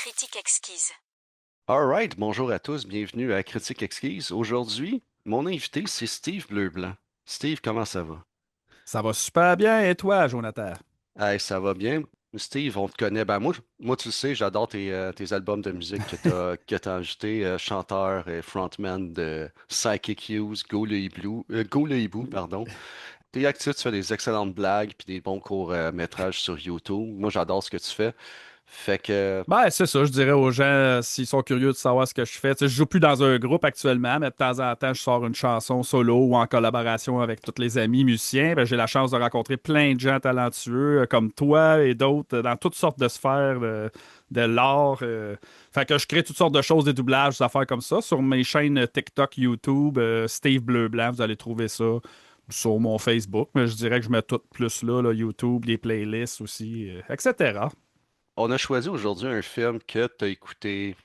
Critique exquise. All right, bonjour à tous, bienvenue à Critique Exquise. Aujourd'hui, mon invité, c'est Steve Bleublanc. Steve, comment ça va? Ça va super bien, et toi, Jonathan? Hey, ça va bien. Steve, on te connaît. Ben moi tu le sais, j'adore tes albums de musique que t'as ajoutés, chanteur et frontman de Psychic Hughes, Go le Hibou, pardon. T'es actif, tu fais des excellentes blagues puis des bons courts-métrages sur YouTube. Moi, j'adore ce que tu fais. Fait que, Ben, c'est ça, je dirais aux gens, s'ils sont curieux de savoir ce que je fais. Tu sais, je joue plus dans un groupe actuellement, mais de temps en temps, je sors une chanson solo ou en collaboration avec tous les amis musiciens. Ben, j'ai la chance de rencontrer plein de gens talentueux comme toi et d'autres dans toutes sortes de sphères de l'art. Fait que je crée toutes sortes de choses, des doublages, des affaires comme ça. Sur mes chaînes TikTok, YouTube, Steve Bleublanc, vous allez trouver ça. Sur mon Facebook, mais je dirais que je mets tout plus là, YouTube, les playlists aussi, etc. on a choisi aujourd'hui un film que t'as écouté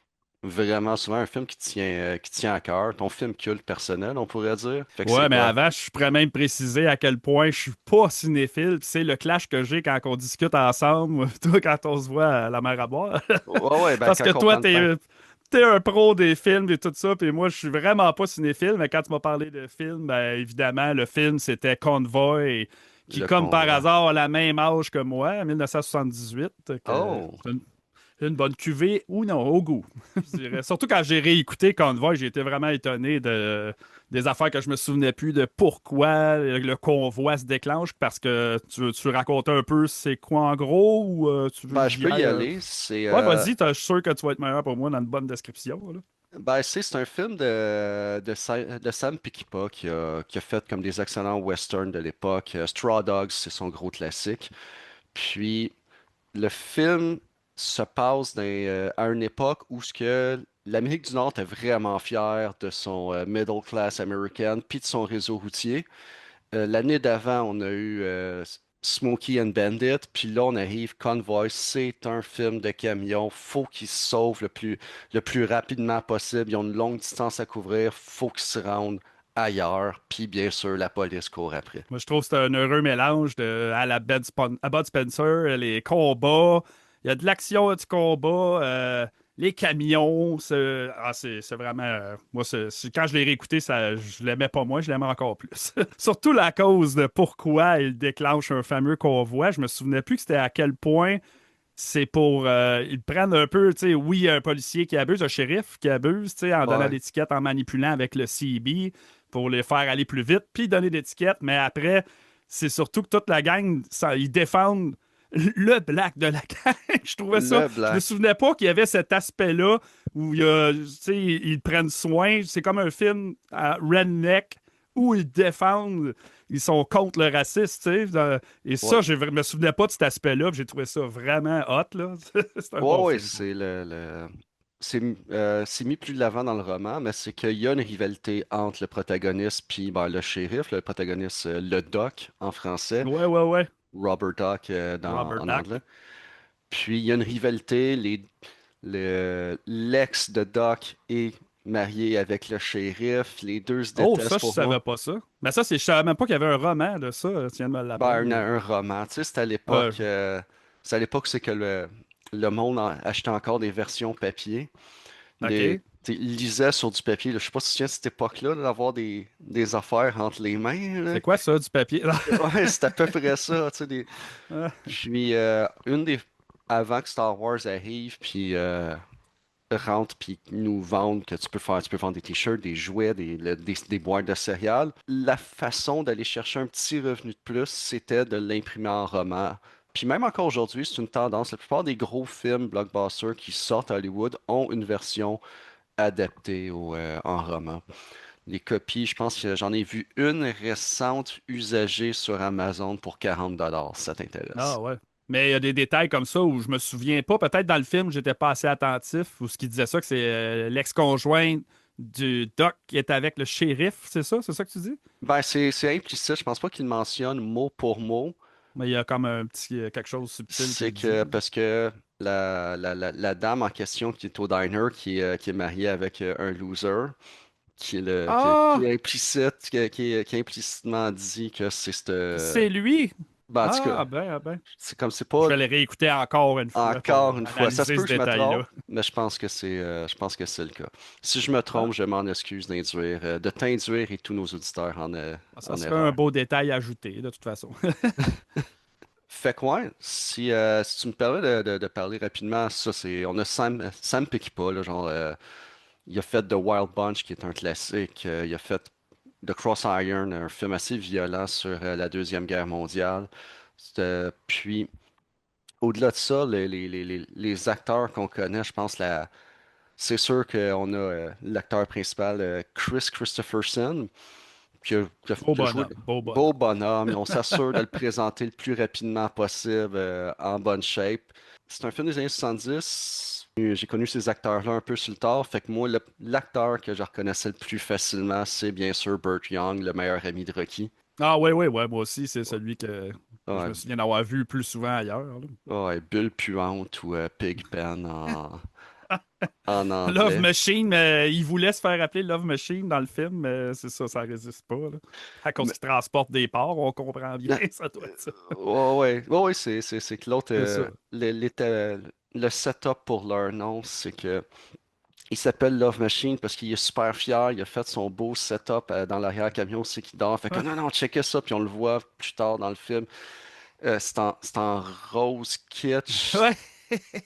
vraiment souvent, un film qui tient à cœur, ton film culte personnel, on pourrait dire. Fait que c'est Ouais, mais quoi? avant, je pourrais même préciser à quel point je suis pas cinéphile. Puis c'est le clash que j'ai quand on discute ensemble, toi, quand on se voit à la mer à boire. Ouais, ouais, ben Parce quand que on toi, prend le temps, t'es un pro des films et tout ça, puis moi, je suis vraiment pas cinéphile. Mais quand tu m'as parlé de film, ben évidemment, le film, c'était Convoy, qui, le comme par convoi. hasard, a la même âge que moi, 1978. Oh! C'est une bonne cuvée ou non, au goût, je dirais. Surtout quand j'ai réécouté Convoy, j'ai été vraiment étonné des affaires que je me souvenais plus de pourquoi le convoi se déclenche, parce que tu racontes un peu c'est quoi en gros ou tu veux que Ben, je j'y peux y aille? aller. C'est Ouais, vas-y, je suis sûr que tu vas être meilleur pour moi dans une bonne description, là. ben, c'est un film de Sam Peckinpah qui a fait comme des excellents westerns de l'époque. Straw Dogs, c'est son gros classique. Puis le film se passe à une époque où ce que l'Amérique du Nord est vraiment fière de son middle class américaine puis de son réseau routier. L'année d'avant, on a eu Smokey and Bandit, puis là, on arrive Convoy. C'est un film de camion. Faut qu'ils se sauvent le plus rapidement possible. Ils ont une longue distance à couvrir. Faut qu'ils se rendent ailleurs. Puis bien sûr, la police court après. Moi, je trouve que c'est un heureux mélange à la à Bud Spencer, les combats. Il y a de l'action, il y a du combat, les camions. C'est vraiment. Moi, quand je l'ai réécouté, je l'aimais pas moins, je l'aimais encore plus. Surtout la cause de pourquoi il déclenche un fameux convoi. Je me souvenais plus que c'était à quel point c'est pour. Ils prennent un peu, tu sais, oui, il y a un policier qui abuse, un shérif qui abuse, tu sais, en donnant Ouais. l'étiquette, en manipulant avec le CB pour les faire aller plus vite, puis donner l'étiquette. Mais après, c'est surtout que toute la gang, ils défendent le black de la gang. Je trouvais ça. Le Je me Black. souvenais pas qu'il y avait cet aspect-là où tu sais, ils prennent soin. C'est comme un film à redneck où ils défendent, ils sont contre le racisme, tu sais. Et Ouais. ça, je me souvenais pas de cet aspect-là, puis j'ai trouvé ça vraiment hot, là. C'est un Ouais, bon ouais, film. c'est c'est mis plus de l'avant dans le roman, mais c'est qu'il y a une rivalité entre le protagoniste puis ben, le shérif, le protagoniste, le Doc en français, Ouais, ouais, ouais. Robert Doc Robert en Duck. anglais. Puis il y a une rivalité, l'ex de Doc est marié avec le shérif, les deux se Oh, détestent ça, je pour moi. savais pas ça. Mais ça, je savais même pas qu'il y avait un roman de ça. Tu viens de me Ben, l'apprendre. un roman, tu sais, Euh, c'est à l'époque c'est que le monde achetait encore des versions papier. OK. Il lisait sur du papier, là. Je sais pas si tu te souviens de cette époque-là, là, d'avoir des affaires entre les mains, là. C'est quoi ça, du papier? Ouais, c'est à peu près ça, tu sais, Ah, Puis, avant que Star Wars arrive, puis rentre, puis nous vendent que tu peux vendre des t-shirts, des jouets, des boîtes de céréales. La façon d'aller chercher un petit revenu de plus, c'était de l'imprimer en roman. Puis même encore aujourd'hui, c'est une tendance. La plupart des gros films blockbusters qui sortent à Hollywood ont une version adaptée en roman. Les copies, je pense que j'en ai vu une récente usagée sur Amazon pour 40 $, si ça t'intéresse. ah, ouais. Mais il y a des détails comme ça où je me souviens pas. Peut-être dans le film, j'étais pas assez attentif. Ou ce qui disait ça, que c'est l'ex-conjoint du doc qui est avec le shérif. C'est ça? C'est ça que tu dis? Ben, c'est implicite, je pense pas qu'il mentionne mot pour mot. Mais il y a comme un petit quelque chose subtil C'est qu'il dit. que parce que la dame en question qui est au diner, qui est mariée avec un loser, qui Ah! est implicite, qui est implicitement dit que c'est cette. C'est lui! Ben, en tout cas, Ah, ben, ah, ben. c'est comme c'est Je pas vais les réécouter encore une fois pour encore une fois. Ça se analyser peut ce que je me trompe, détail-là. mais je pense que c'est le cas. Si je me Ah, trompe, je m'en excuse d'induire, de t'induire et tous nos auditeurs ça en serait un erreur. beau détail à ajouter, de toute façon. Fait que ouais, si tu me permets de parler rapidement, on a Sam Peckinpah, là, genre, il a fait The Wild Bunch, qui est un classique, il a fait The Cross Iron, un film assez violent sur la Deuxième Guerre mondiale. Puis, au-delà de ça, les acteurs qu'on connaît, je pense, c'est sûr qu'on a l'acteur principal, Chris Christopherson, Beau qui a joué bonhomme, beau beau bonhomme. bonhomme. On s'assure de le présenter le plus rapidement possible, en bonne shape. C'est un film des années 70. J'ai connu ces acteurs-là un peu sur le tard. Fait que moi, l'acteur que je reconnaissais le plus facilement, c'est bien sûr Burt Young, le meilleur ami de Rocky. Ah, oui, oui, ouais, moi aussi, c'est celui que je Ouais, me souviens d'avoir vu plus souvent ailleurs, là. ouais, Bulle puante ou Pigpen en Love anglais. Machine, il voulait se faire appeler Love Machine dans le film, mais c'est ça, ça résiste pas, là. À cause Mais, qu'il transporte des porcs, on comprend bien, euh, ça doit être ça. ouais, c'est que l'autre, C'est ça. le setup pour leur nom, c'est que il s'appelle Love Machine parce qu'il est super fier. Il a fait son beau setup dans l'arrière-camion, c'est qu'il dort. Fait que non, non, checkez ça, puis on le voit plus tard dans le film. C'est en rose kitsch. Ouais.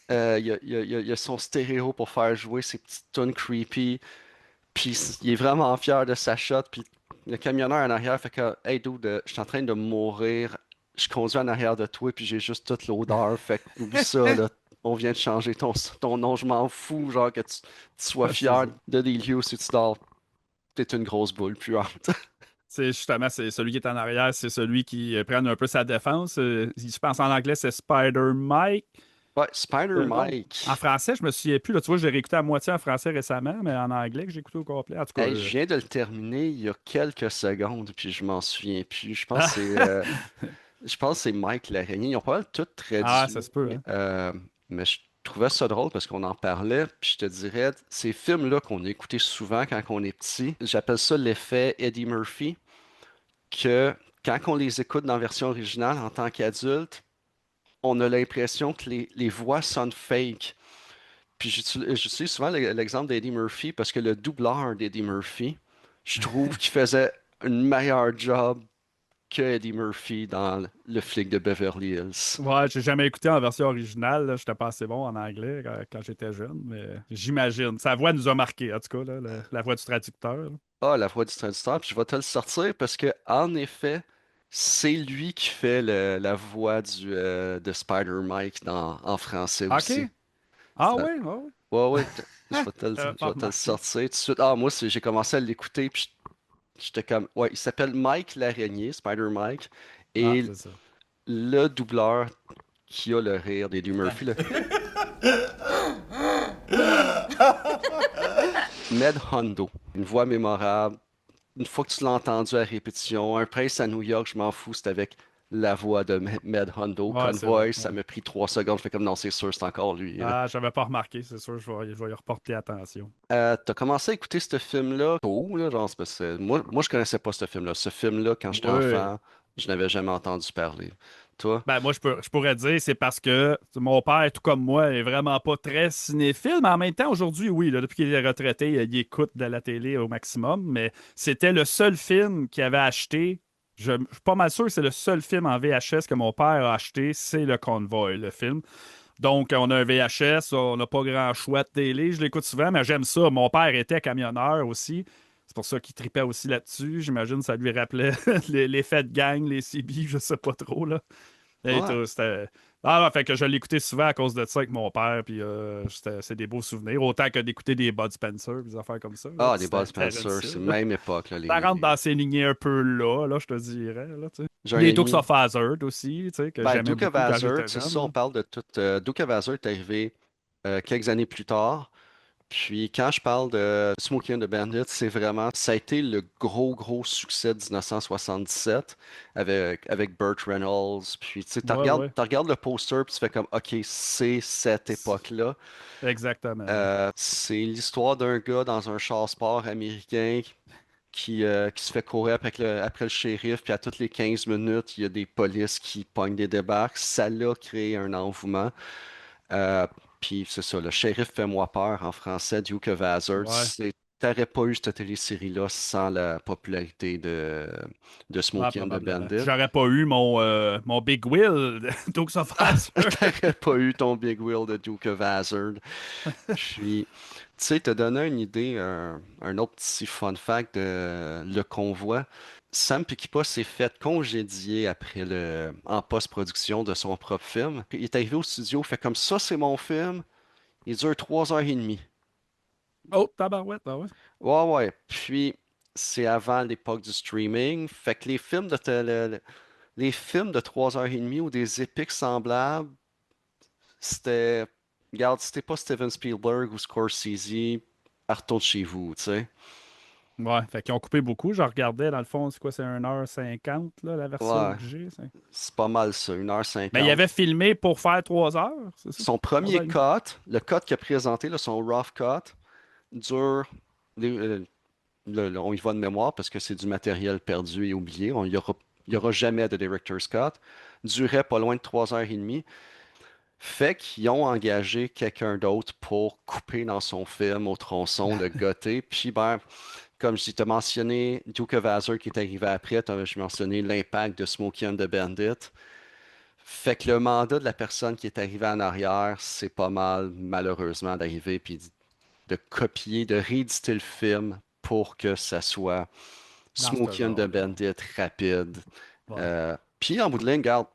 Il y a son stéréo pour faire jouer ses petites tunes creepy. Puis il est vraiment fier de sa shot. Puis le camionneur en arrière fait que, hey dude, je suis en train de mourir. Je conduis en arrière de toi, puis j'ai juste toute l'odeur. Fait que oublie ça, là. On vient de changer ton nom, je m'en fous. Genre que tu sois C'est fier ça. de Delius si tu dors. T'es une grosse boule puante. C'est justement, c'est celui qui est en arrière, c'est celui qui prend un peu sa défense. Je pense en anglais, c'est Spider Mike. Ouais, Spider Non. En Mike. français, je me souviens plus. Là, tu vois, j'ai réécouté à moitié en français récemment, mais en anglais que j'ai écouté au complet. En tout cas, Hey, je viens de le terminer il y a quelques secondes, puis je m'en souviens plus. Je pense que c'est Mike l'araignée. Ils ont pas mal tout ah, ça traduit. se peut, hein? Mais je trouvais ça drôle parce qu'on en parlait. Puis je te dirais, ces films-là qu'on a écoutés souvent quand on est petit, j'appelle ça l'effet Eddie Murphy, que quand on les écoute dans la version originale en tant qu'adulte, on a l'impression que les voix sonnent fake. Puis j'utilise souvent l'exemple d'Eddie Murphy parce que le doubleur d'Eddie Murphy, je trouve qu'il faisait une meilleure job que Eddie Murphy dans Le flic de Beverly Hills. Ouais, j'ai jamais écouté en version originale. Là. J'étais pas assez bon en anglais quand j'étais jeune, mais j'imagine. Sa voix nous a marqué, en tout cas, là, la voix du traducteur. Là. Ah, la voix du traducteur, puis je vais te le sortir parce que, en effet, c'est lui qui fait la voix de Spider-Mike en français aussi. OK. Ah Ça- ouais, ah ouais. Ouais, ouais, J'avais je pas vais te le remarqué. sortir tout de suite. Ah, moi, j'ai commencé à l'écouter, puis j'étais comme, ouais, il s'appelle Mike l'araignée, Spider-Mike, Ah, et c'est ça. le doubleur qui a le rire d'Eddie Murphy, là, Med Hondo, une voix mémorable. Une fois que tu l'as entendu à répétition, Un prince à New York, je m'en fous, c'est avec la voix de Med Hondo. Ouais, c'est vrai. Convoy, ça Ouais. m'a pris 3 secondes. Je fais comme non, c'est sûr, c'est encore lui, là. Ah, j'avais pas remarqué, c'est sûr, je vais y reporter attention. T'as commencé à écouter ce film-là tôt, là, genre, c'est parce que moi, je connaissais pas ce film-là. Ce film-là, quand j'étais Ouais. enfant, je n'avais jamais entendu parler. Toi? Ben, moi, je pourrais dire, c'est parce que mon père, tout comme moi, est vraiment pas très cinéphile, mais en même temps, aujourd'hui, oui, là, depuis qu'il est retraité, il écoute de la télé au maximum, mais c'était le seul film qu'il avait acheté. Je suis pas mal sûr que c'est le seul film en VHS que mon père a acheté, c'est Le Convoy, le film. Donc, on a un VHS, on n'a pas grand choix de télé. Je l'écoute souvent, mais j'aime ça. Mon père était camionneur aussi. C'est pour ça qu'il tripait aussi là-dessus. J'imagine que ça lui rappelait les fêtes de gang, les CB, je sais pas trop, là. Et Ouais. tout, c'était... Ah, ouais, fait que je l'écoutais souvent à cause de ça avec mon père, puis c'est des beaux souvenirs. Autant que d'écouter des Bud Spencer, des affaires comme ça, là, Ah, puis des Bud c'était Spencer, Terence c'est Hill, là. même époque, là, Ça rentre dans ces lignées un peu là, je te dirais, là, tu sais. J'ai un Les Dukes ami. of Hazzard aussi, tu sais, que Ben, j'aimais Duke of beaucoup quand Hazzard, j'étais c'est jeune, ça, là. on parle de tout. Duke of Hazzard est arrivé quelques années plus tard. Puis quand je parle de Smokey and the Bandit, c'est vraiment, ça a été le gros succès de 1977 avec Burt Reynolds. Puis tu sais, Ouais, ouais. tu regardes le poster, puis tu fais comme, OK, c'est cette époque-là. Exactement. C'est l'histoire d'un gars dans un char sport américain qui se fait courir après le shérif, puis à toutes les 15 minutes, il y a des polices qui pognent des débarques. Ça l'a créé un envouement. Euh, Puis c'est ça, le shérif fait-moi peur en français, Duke of Hazzard. Ouais. T'aurais pas eu cette télésérie-là sans la popularité de Ouais, Smokey and the probablement. Puis Bandit. j'aurais pas eu mon Big Will de Dukes of Hazzard. T'aurais pas eu ton Big Wheel de Duke of Hazzard. Puis, tu sais, te donner une idée, un autre petit fun fact de Le Convoi. Sam Peckinpah s'est fait congédier en post-production de son propre film. Il est arrivé au studio, fait comme ça, c'est mon film. Il dure 3 heures et demie. Oh, tabarouette, ah ouais. Ouais, ouais. Puis, c'est avant l'époque du streaming. Fait que les films de 3 heures et demie ou des épiques semblables, c'était. Regarde, c'était pas Steven Spielberg ou Scorsese, retourne chez vous, tu sais. Ouais, fait qu'ils ont coupé beaucoup. Je regardais, dans le fond, c'est quoi, c'est 1h50, là, la version Ouais, que j'ai. c'est pas mal ça, une heure Mais il cinquante. avait filmé pour faire 3 heures, c'est ça? Son Trois premier heures et demie. cut, le cut qu'il a présenté, là, son rough cut, dure. On y va de mémoire parce que c'est du matériel perdu et oublié. Il y aura jamais de director's cut. Durait pas loin de 3 heures et demie. Fait qu'ils ont engagé quelqu'un d'autre pour couper dans son film au tronçon, le gâter. Puis, ben, comme je dis, t'as mentionné Duke of Hazzard qui est arrivé après, j'ai mentionné l'impact de Smokey and the Bandit. Fait que le mandat de la personne qui est arrivée en arrière, c'est pas mal, malheureusement, d'arriver puis de copier, de rééditer le film pour que ça soit Dans ce Smokey and the genre-là. Bandit rapide. Ouais. Puis en bout de ligne, regarde,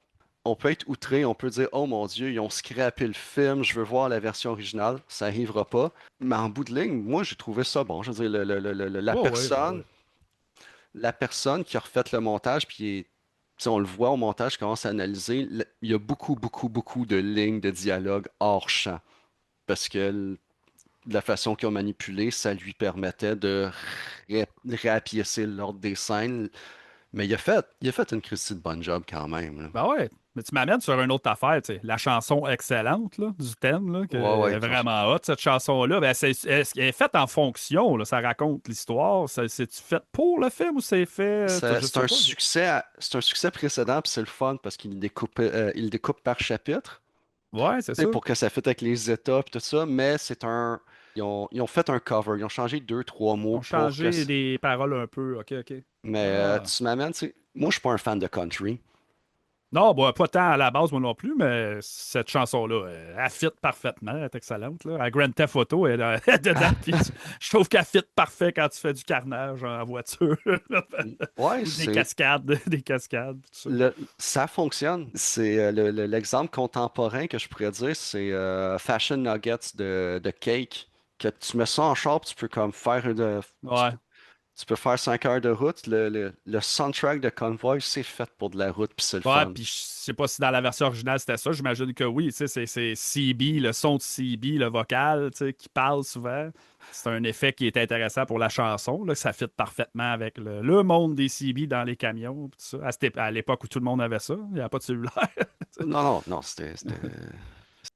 on peut être outré, on peut dire, oh mon Dieu, ils ont scrappé le film, je veux voir la version originale, ça arrivera pas. Mais en bout de ligne, moi, j'ai trouvé ça bon. Je veux dire, Ouais, ouais, ben ouais. la personne qui a refait le montage, puis tu sais, on le voit au montage, je commence à analyser, il y a beaucoup, beaucoup, beaucoup de lignes de dialogue hors champ. Parce que de la façon qu'ils ont manipulé, ça lui permettait de réappiécer l'ordre des scènes. Mais il a fait une Christie de bonne job quand même, là. Ben ouais. Mais tu m'amènes sur une autre affaire, tu sais. La chanson excellente là, du thème, là, que Ouais, ouais, est vraiment hot, cette chanson-là. Ben, elle est faite en fonction, là. Ça raconte l'histoire. C'est-tu fait pour le film ou c'est fait. Je C'est sais un pas. succès, c'est un succès précédent, puis c'est le fun parce il découpe par chapitre, Ouais, c'est tu sais, ça. pour que ça fitte avec les états et tout ça, mais ils ont fait un cover, ils ont changé deux, trois Ils mots ont pour que, changé les paroles un peu. OK, OK. mais Ah. tu m'amènes, tu sais, moi je suis pas un fan de country. Non, bon, pas tant à la base, moi non plus, mais cette chanson-là, elle fit parfaitement, elle est excellente. Là. À Grand Theft Auto, elle est dedans, puis je trouve qu'elle fit parfait quand tu fais du carnage en voiture, là. Ouais, Ou c'est des cascades, tout ça. ça fonctionne. C'est l'exemple contemporain que je pourrais dire, c'est Fashion Nuggets de Cake, que tu mets ça en char, puis tu peux comme Ouais. tu peux faire 5 heures de route. Le soundtrack de Convoy, c'est fait pour de la route, puis c'est le Ouais, fun. puis je sais pas si dans la version originale c'était ça. J'imagine que oui, tu sais, c'est CB, le son de CB, le vocal, tu sais, qui parle souvent. C'est un effet qui est intéressant pour la chanson, là, ça fit parfaitement avec le monde des CB dans les camions, pis tout ça. À l'époque où tout le monde avait ça, il n'y avait pas de cellulaire. Non, non, non,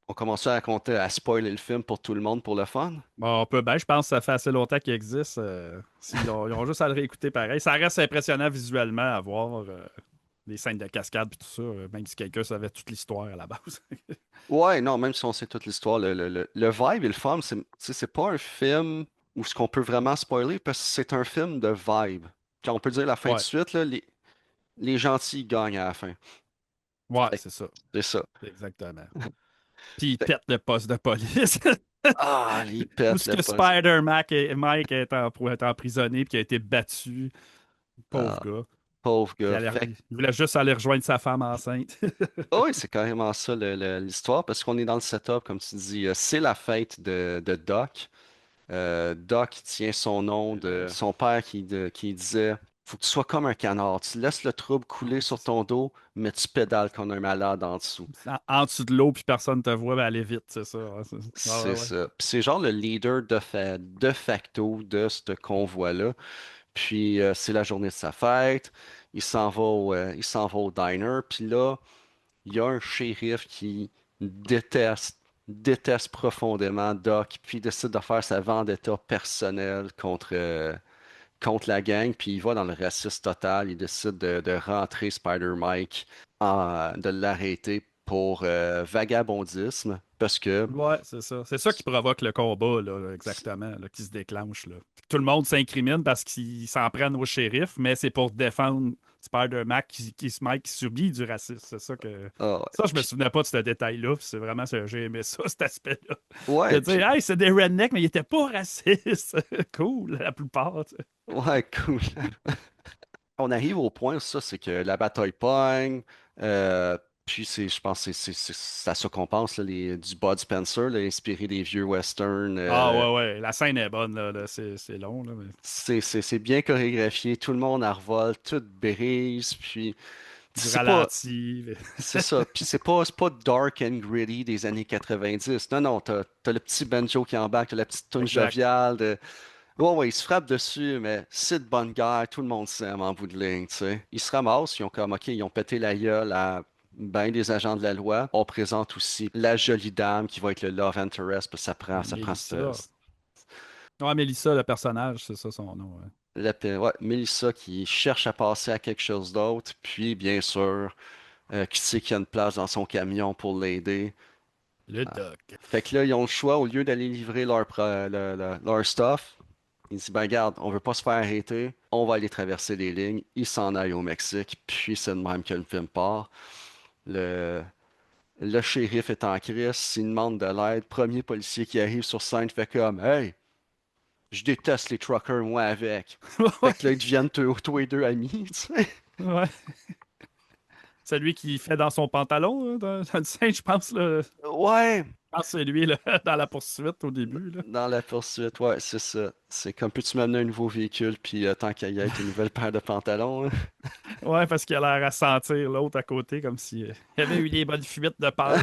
on commençait à raconter, à spoiler le film pour tout le monde pour le fun. Bon, on peut bien, je pense que ça fait assez longtemps qu'il existe. Ils ont juste à le réécouter pareil. Ça reste impressionnant visuellement à voir les scènes de cascade et tout ça, même si quelqu'un savait toute l'histoire à la base. Ouais, non, même si on sait toute l'histoire, le vibe et le fun, tu sais, c'est pas un film où ce qu'on peut vraiment spoiler parce que c'est un film de vibe. Quand on peut dire la fin de Ouais, suite, là, les gentils gagnent à la fin. ouais, Fait que c'est ça. c'est ça. Exactement. Puis il Fait que, pète le poste de police. il Où pète ce le que poste. Mike est emprisonné et qui a été battu. Pauvre Ah, gars. pauvre gars. Il voulait juste aller rejoindre sa femme enceinte. Oh oui, c'est carrément ça l'histoire parce qu'on est dans le setup, comme tu dis. C'est la fête de Doc. Doc tient son nom de son père qui disait, faut que tu sois comme un canard. Tu laisses le trouble couler Ouais, sur c'est ça. ton dos, mais tu pédales comme un malade en dessous. En dessous de l'eau, puis personne te voit, ben aller vite, c'est ça. Ouais, ouais, C'est ouais. ça. Puis c'est genre le leader de facto de ce convoi-là. Puis c'est la journée de sa fête. Il s'en va au diner. Puis là, il y a un shérif qui déteste, déteste profondément Doc. Puis il décide de faire sa vendetta personnelle contre la gang, puis il va dans le racisme total. Il décide de rentrer Spider-Mike, de l'arrêter pour vagabondisme, parce que Ouais, c'est ça. C'est ça qui provoque le combat, là, exactement, là, qui se déclenche. Là. Tout le monde s'incrimine parce qu'ils s'en prennent au shérif, mais c'est pour défendre Spider-Man Mike qui subit du racisme. C'est ça que. ah ouais, Ça, je me souvenais pas de ce détail-là. Puis c'est vraiment ça, j'ai aimé ça, cet aspect-là. De ouais, dire, puis hey, c'est des rednecks, mais ils étaient pas racistes. Cool, la plupart. Tu sais. ouais, cool. On arrive au point, ça, c'est que la bataille pogne, puis je pense que c'est à ça qu'on pense, là, du Bud Spencer, là, inspiré des vieux westerns. Ah ouais, ouais, la scène est bonne, là, c'est long, là, mais C'est bien chorégraphié, tout le monde en revole, tout brise, puis du c'est pas, ralenti. c'est ça, puis c'est pas dark and gritty des années 90. Non, non, t'as le petit banjo qui embarque, t'as la petite tune Exact. joviale de. Ouais, ouais, ils se frappent dessus, mais c'est de bonne guerre, tout le monde s'aime en bout de ligne, tu sais. Ils se ramassent, ils ont comme, OK, ils ont pété la gueule à ben des agents de la loi. On présente aussi la jolie dame qui va être le love interest, parce que ça prend Mélissa. Ouais, Mélissa, le personnage, c'est ça son nom. Ouais. ouais, Mélissa qui cherche à passer à quelque chose d'autre, puis bien sûr, qui sait qu'il y a une place dans son camion pour l'aider. Le doc. Fait que là, ils ont le choix, au lieu d'aller livrer leur stuff, ils disent, ben garde, on veut pas se faire arrêter, on va aller traverser les lignes. Ils s'en aillent au Mexique, puis c'est de même que le film part. Le, le shérif est en crise, il demande de l'aide. Premier policier qui arrive sur scène fait comme, hey, je déteste les truckers, moi avec. Fait Ouais. que là, ils deviennent tous les deux amis, tu sais. Ouais. Celui qui fait dans son pantalon, hein, dans le sein, je pense. Là. Je Ouais, pense que c'est lui là, dans la poursuite au début. Là. dans la poursuite, ouais, c'est ça. C'est comme, peux-tu m'amener un nouveau véhicule, puis tant qu'à y être, une nouvelle paire de pantalons, hein? Ouais, parce qu'il a l'air à sentir l'autre à côté, comme si il y avait eu des bonnes fuites de peur.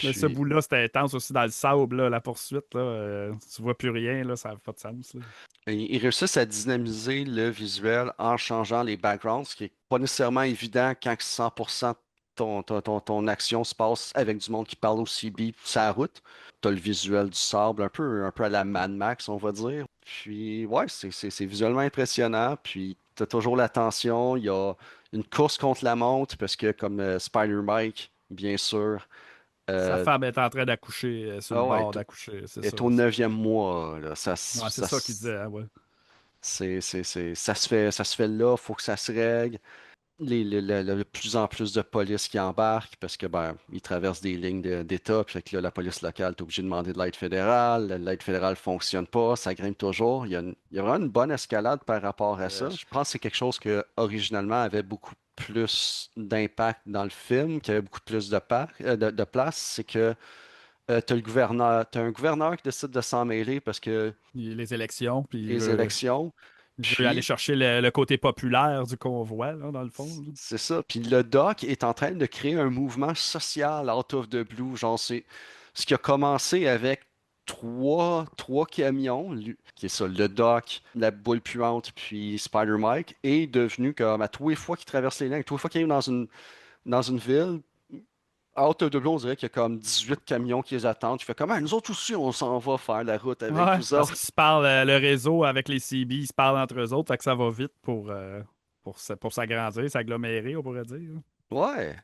Mais ce Puis, bout-là, c'était intense aussi dans le sable, là, la poursuite. Là, tu vois plus rien, là, ça n'a pas de sens. Là. ils réussissent à dynamiser le visuel en changeant les backgrounds, ce qui est pas nécessairement évident quand 100% de ton action se passe avec du monde qui parle aussi vite sa route. T'as le visuel du sable, un peu à la Mad Max, on va dire. Puis, ouais, c'est visuellement impressionnant. Puis, t'as toujours la tension. Il y a une course contre la montre parce que, comme Spider-Mike, bien sûr, Sa euh, femme est en train d'accoucher, sur le ah ouais, bord d'accoucher, c'est ça. est au neuvième mois, là. Ouais, c'est ça qu'il disait, hein, ouais. Ça se fait là, faut que ça se règle. De plus en plus de police qui embarquent parce que ben ils traversent des lignes d'État, puis fait que là, la police locale est obligée de demander de l'aide fédérale. L'aide fédérale fonctionne pas, ça grimpe toujours. Il y a vraiment une bonne escalade par rapport à ça. Je pense que c'est quelque chose que originalement avait beaucoup plus d'impact dans le film, qui avait beaucoup plus de place. C'est que t'as un gouverneur qui décide de s'en mêler parce que Les élections, puis les élections. il veut aller Puis chercher le côté populaire du convoi, là, dans le fond. Là. c'est ça. Puis le doc est en train de créer un mouvement social out of the blue. Genre, c'est ce qui a commencé avec trois camions, qui est ça, le doc, la boule puante, puis Spider-Mike, est devenu comme à tous les fois qu'il traverse les lignes, tous les fois qu'il arrive dans une ville, out of the blue, on dirait qu'il y a comme 18 camions qui les attendent. Tu fais comme, ah, nous autres aussi, on s'en va faire la route avec Ouais, vous parce autres. qu'ils se parlent, le réseau avec les CB, ils se parlent entre eux autres, fait que ça va vite pour s'agrandir, s'agglomérer, on pourrait dire. Ouais.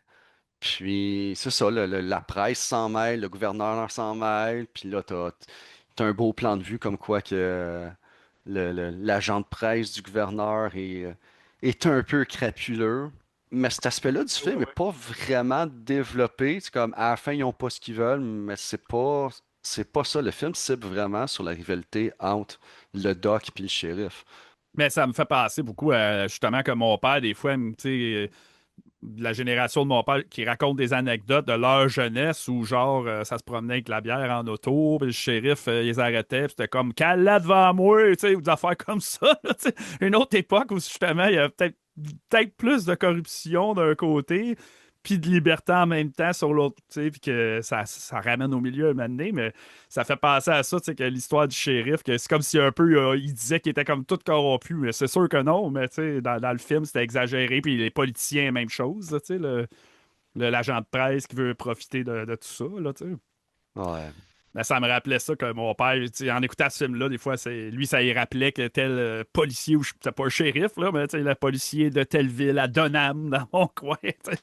Puis c'est ça, la presse s'en mêle, le gouverneur s'en mêle, puis là, t'as un beau plan de vue comme quoi que l'agent de presse du gouverneur est un peu crapuleux. Mais cet aspect-là du film n'est pas vraiment développé. C'est comme à la fin, ils n'ont pas ce qu'ils veulent, mais c'est pas ça. Le film cible vraiment sur la rivalité entre le doc et le shérif. Mais ça me fait penser beaucoup à justement que mon père, des fois, tu sais, de la génération de mon père qui raconte des anecdotes de leur jeunesse où, genre, ça se promenait avec la bière en auto, puis le shérif, il les arrêtait, puis c'était comme, cale-la devant moi, tu sais, ou des affaires comme ça, là, tu sais. Une autre époque où, justement, il y a peut-être plus de corruption d'un côté, puis de liberté en même temps sur l'autre, tu sais, puis que ça ramène au milieu un moment donné, mais ça fait penser à ça, tu sais, que l'histoire du shérif, que c'est comme si un peu, il disait qu'il était comme tout corrompu, mais c'est sûr que non, mais tu sais, dans le film, c'était exagéré, puis les politiciens, même chose, là, tu sais, l'agent de presse qui veut profiter de tout ça, là, tu sais. Ouais. Ben, ça me rappelait ça que mon père, tu sais, en écoutant ce film-là, des fois, lui, ça y rappelait que tel policier, ou c'était pas un shérif, là, mais tu sais, le policier de telle ville à Dunham, dans mon coin, tu sais,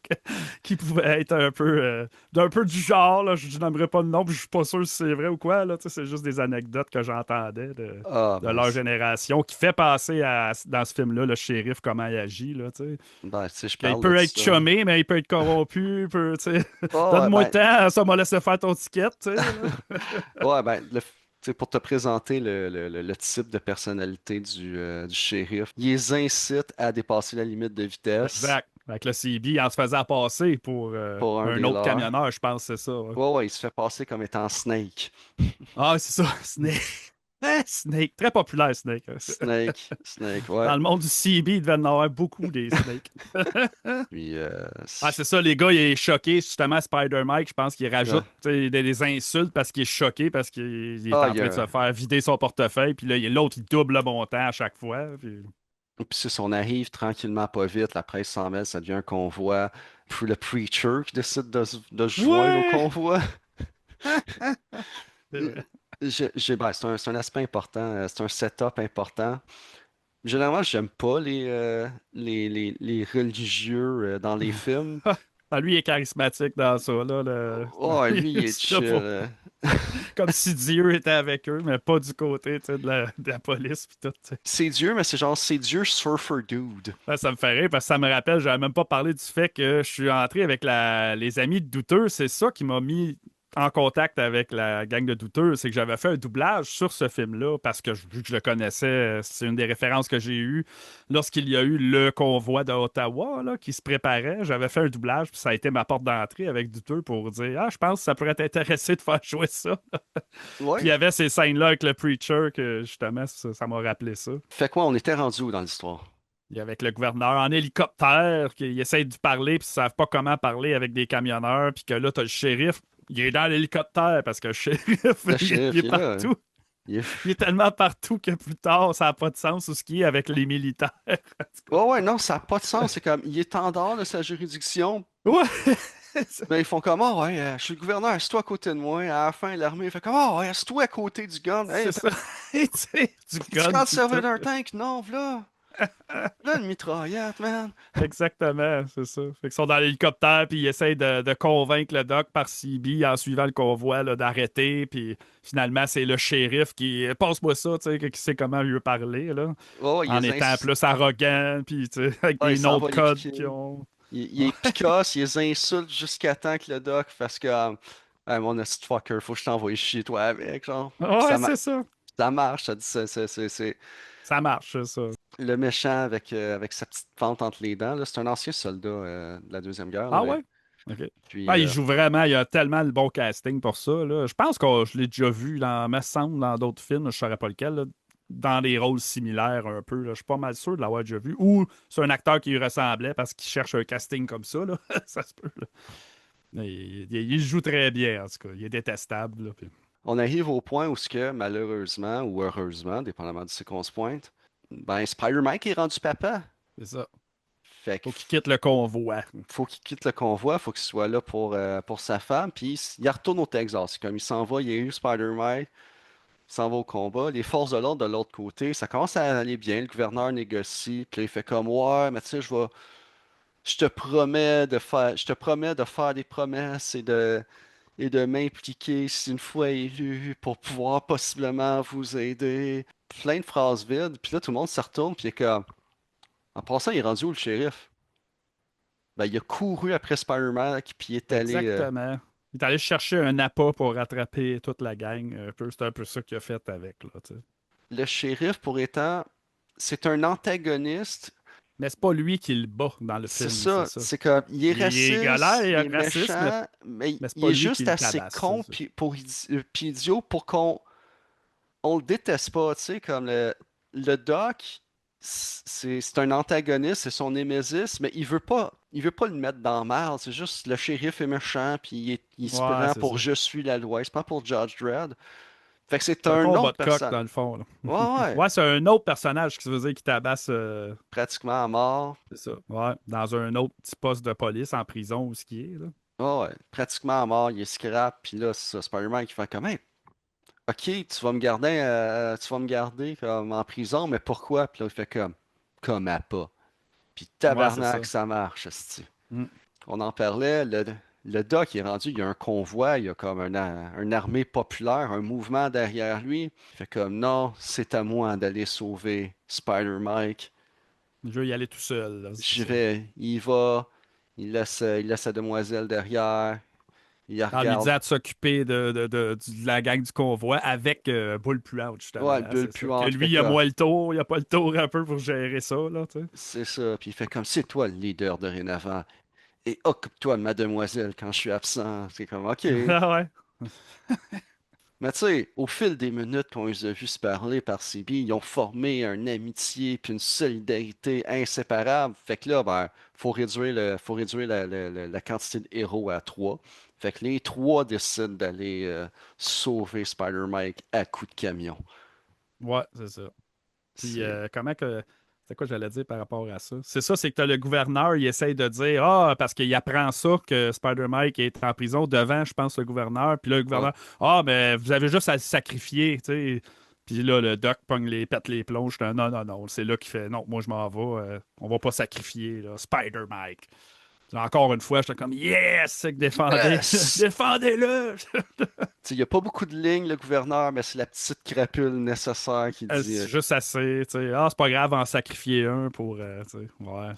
qui pouvait être un peu, d'un peu du genre, là, je n'aimerais pas le nom, puis je suis pas sûr si c'est vrai ou quoi, là, tu sais, c'est juste des anecdotes que j'entendais Ah, de leur génération, qui fait passer dans ce film-là, le shérif, comment il agit, là, tu sais. ben, tu sais, je Il parle de peut être ça. chômé, mais il peut être corrompu, il peut, tu sais, Oh, ouais, donne-moi le ben, temps, ça m'a laissé faire ton ticket, tu sais, là. ouais, ben, tu sais, pour te présenter le type de personnalité du shérif, il les incite à dépasser la limite de vitesse Exact. Avec le CB, en se faisant passer pour pour un un des autre leurs. camionneur, je pense, c'est ça. Ouais. Ouais, ouais, il se fait passer comme étant Snake. Ah, c'est ça, Snake. Hein, Snake, très populaire, Snake. Snake, ouais. Dans le monde du CB, il devait en avoir beaucoup des Snakes. Puis, Ah, c'est ça, les gars, il est choqué, justement, Spider-Mike, je pense qu'il ouais. rajoute tu sais, des insultes parce qu'il est choqué, parce qu'il est Ah, en train de se faire vider son portefeuille, puis là, l'autre, il double le montant à chaque fois. Puis... puis si on arrive tranquillement, pas vite, la presse s'en mêle, ça devient un convoi. Puis le preacher qui décide de se joindre au Ouais! convoi. C'est vrai. Ben, c'est un aspect important, c'est un setup important. Généralement, j'aime pas les religieux dans les films. Ah, lui, il est charismatique dans ça, là. Oh, lui, il est C'est là chill. pour... Comme si Dieu était avec eux, mais pas du côté, tu sais, de la police puis tout, tu sais. C'est Dieu, mais c'est genre, c'est Dieu surfer dude. Ouais, ça me fait rire parce que ça me rappelle, j'avais même pas parlé du fait que je suis entré avec les amis de Douteux. C'est ça qui m'a mis en contact avec la gang de Douteux. C'est que j'avais fait un doublage sur ce film-là parce que vu que je le connaissais, c'est une des références que j'ai eues lorsqu'il y a eu le convoi d'Ottawa là, qui se préparait. J'avais fait un doublage, puis ça a été ma porte d'entrée avec Douteux pour dire ah, je pense que ça pourrait t'intéresser de faire jouer ça. Puis il y Ouais. avait ces scènes-là avec le Preacher que justement, ça m'a rappelé ça. Fait quoi, on était rendu où dans l'histoire? Il y a avec le gouverneur en hélicoptère qui essaie de parler puis ils savent pas comment parler avec des camionneurs puis que là t'as le shérif, il est dans l'hélicoptère parce que le shérif Le il shérif, est il est là. partout. Il est- Il est tellement partout que plus tard ça n'a pas de sens ou ce qui est avec les militaires. Ouais, ouais, non, ça n'a pas de sens. C'est comme, il est en dehors de sa juridiction. Ouais, Mais ils font comme, ah ouais, je suis le gouverneur, assieds-toi à côté de moi. À la fin, l'armée fait comme, ah ouais, assieds-toi à côté du gun. Hey, c'est ça. Tu sais, du tu gun comptes puis servir tout. d'un tank? Non, voilà. Là, une mitraillette, man. Exactement, c'est ça. Fait qu'ils sont dans l'hélicoptère, puis ils essayent de convaincre le doc par CB en suivant le convoi là, d'arrêter, puis finalement, c'est le shérif qui passe-moi ça, tu sais, qui sait comment lui parler, là, Ouais, ouais, en étant plus arrogant, puis tu sais, avec il des s'en noms de va les code piquer. qui ont. Il est picasse, il les insulte jusqu'à temps que le doc fasse comme, hey, mon esti de fucker, faut que je t'envoie chier, toi, avec, genre. Puis Ouais, c'est ça. ça marche, ça dit, c'est Ça marche, c'est ça. le méchant avec sa petite fente entre les dents, là. C'est un ancien soldat de la Deuxième Guerre, là, Ah mais. ouais? OK. Puis, Ah, il joue vraiment, il a tellement le bon casting pour ça, là. Je pense que je l'ai déjà vu, me semble, dans d'autres films, je ne saurais pas lequel, là, dans des rôles similaires un peu. Là. Je suis pas mal sûr de l'avoir déjà vu. Ou c'est un acteur qui lui ressemblait parce qu'il cherche un casting comme ça. Là. Ça se peut. Là. Mais il joue très bien, en tout cas. Il est détestable. Là, puis on arrive au point où ce que, malheureusement ou heureusement, dépendamment de ce qu'on se pointe, ben, Spider-Man est rendu papa. c'est ça. Fait que Faut qu'il quitte le convoi. faut qu'il quitte le convoi, faut qu'il soit là pour sa femme, puis il retourne au Texas. C'est comme il s'en va, il y a eu Spider-Man, il s'en va au combat. Les forces de l'ordre de l'autre côté, ça commence à aller bien. Le gouverneur négocie, puis là, il fait comme ouais, mais tu sais, je te promets de faire des promesses et de m'impliquer si une fois élu pour pouvoir possiblement vous aider. Plein de phrases vides, puis là, tout le monde se retourne, puis il est comme, en passant, il est rendu où le shérif? Ben, il a couru après Spider-Man, puis il est allé. Exactement. Il est allé chercher un appât pour rattraper toute la gang. C'est un peu ça qu'il a fait avec. Là, tu sais. Le shérif, pour étant, c'est un antagoniste. Mais c'est pas lui qui le bat dans le C'est film, c'est ça, ça. c'est comme, il est Il est galère, raciste, il il est est raciste, mais, méchant, mais mais c'est il pas est lui qui juste le assez tabasse. con C'est ça. puis idiot pour qu'on on le déteste pas, tu sais, comme le Doc, c'est un antagoniste, c'est son némésis, mais il veut pas le mettre dans la merde, c'est juste le shérif est méchant, puis il se Ouais, prend c'est ça. pour je suis la loi, il se prend pour Judge Dredd. Fait que c'est C'est un un combat autre de coq, personne. dans le fond. Là. Ouais, ouais, Ouais, c'est un autre personnage qui veut dire qui tabasse. pratiquement à mort. C'est ça. Ouais, dans un autre petit poste de police en prison où ce qui est. Là. Ouais, ouais, pratiquement à mort, il est scrap, puis là, c'est ça, Spider-Man qui fait comme, hey, OK, tu vas me garder comme en prison, mais pourquoi? Puis là, il fait comme à pas. Puis Ouais, c'est tabarnak, ça. ça marche, esti. Mm. On en parlait, le doc est rendu, il y a un convoi, il y a comme une armée populaire, un mouvement derrière lui. Il fait comme non, c'est à moi d'aller sauver Spider-Mike. Je vais y aller tout seul, là, c'est Je ça. vais, il va, il laisse sa demoiselle derrière, il En lui regarde. disant de s'occuper de la gang du convoi avec Bull Pulout, justement. Ouais, le Hein, bulle c'est ça. Que puante, il fait lui, il a comme, moins le tour, il a pas le tour un peu pour gérer ça, là, tu sais. c'est ça, puis il fait comme, c'est toi le leader dorénavant. Et occupe-toi de mademoiselle quand je suis absent. C'est comme, OK. Ah ouais. Mais tu sais, au fil des minutes qu'on les a vus se parler par CB, ils ont formé une amitié puis une solidarité inséparable. Fait que là, ben, faut réduire la quantité de héros à trois. Fait que les trois décident d'aller sauver Spider-Mike à coups de camion. Ouais, c'est ça. Puis C'est... comment que. C'est quoi j'allais dire par rapport à ça? C'est ça, c'est que t'as le gouverneur, il essaye de dire Ah, parce qu'il apprend ça que Spider-Mike est en prison devant, je pense, le gouverneur. Puis là, le Ouais. gouverneur Ah, mais vous avez juste à le sacrifier, tu sais. Puis là, le doc pète les plombs. Je dis non, non, non. C'est là qu'il fait non, moi je m'en vais. On va pas sacrifier, là. Spider-Mike. Encore une fois, j'étais comme Yes! C'est que défendez. Yes! Défendez-le! Il n'y a pas beaucoup de lignes, le gouverneur, mais c'est la petite crapule nécessaire qui dit C'est juste assez, tu sais. Ah, c'est pas grave en sacrifier un pour, tu sais. Ouais,